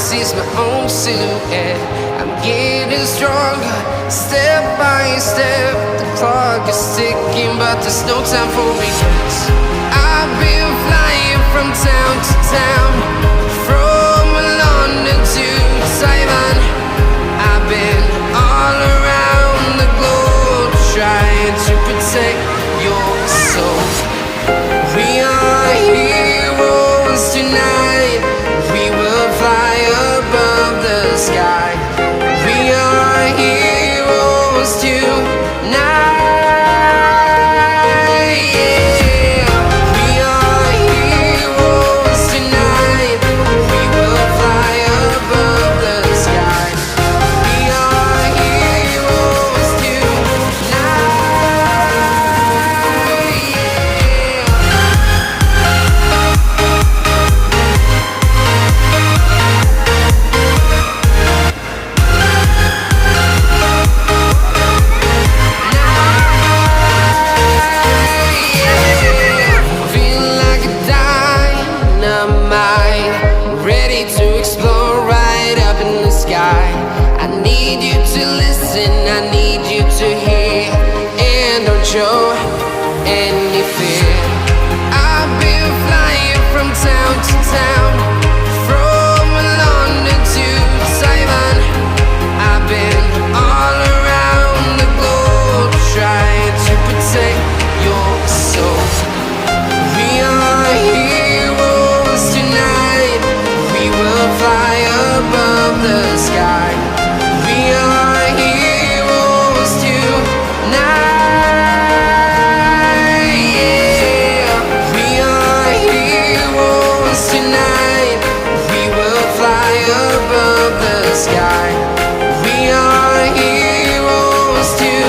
sees my own silhouette. I'm getting stronger, step by step. The clock is ticking, but there's no time for regrets. I've been flying from town to town, from London to Taiwan. I've been all around the globe, trying to protect your soul. We are heroes tonight. We will fly above the sky. We are heroes tonight. Yeah. We are heroes tonight. We will fly above the sky. We are heroes tonight. Feel like a dynamite, ready to explore right up in the sky. I need you to listen, I need you to hear, and don't show any fear. I've been flying from town to town, from London to Taiwan. I've been all around the globe, trying to protect your soul. We are heroes tonight. We will fly above the sky. We are heroes tonight. Yeah. We are heroes tonight. We will fly above the sky. We are heroes tonight.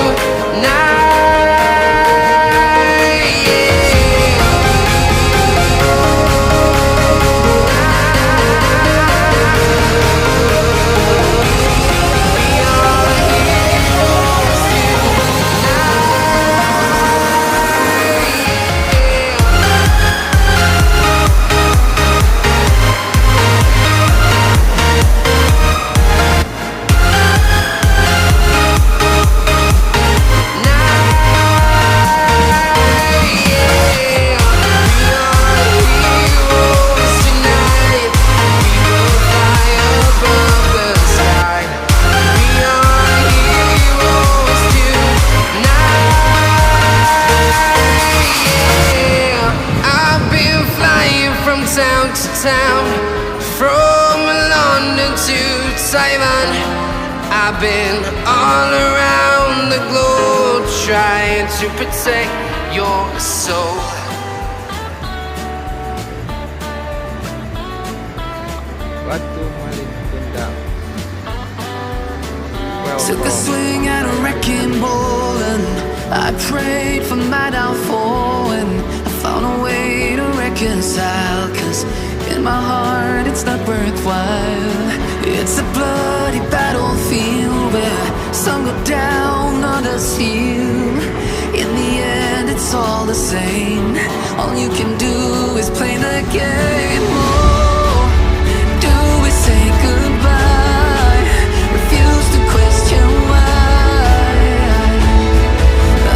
Town to town, from London to Taiwan. I've been all around the globe, trying to protect your soul. Batu, Malin, Kundang. Took a swing at a wrecking ball and I prayed for my downfall, and I found a way to reconcile, 'cause in my heart it's not worthwhile. It's a bloody battlefield where some go down, others heal. In the end it's all the same. All you can do is play the game. Oh, do we say goodbye? Refuse to question why.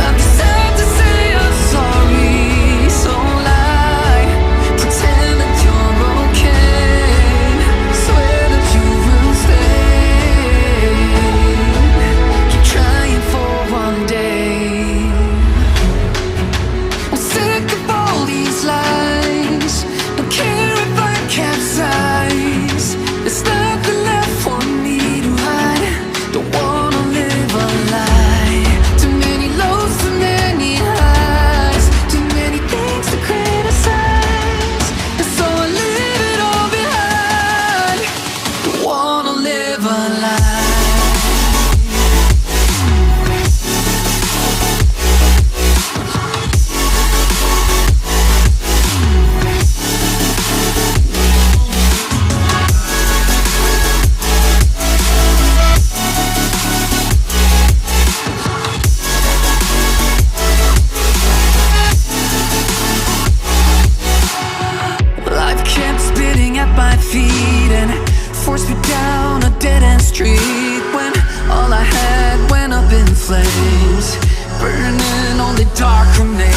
I'm sad to say I'm sorry, so lie. Pretend that you're okay. Swear that you will stay. Keep trying for one day. I'm sick of all these lies. Don't care if I street when all I had went up in flames, burning only dark remains.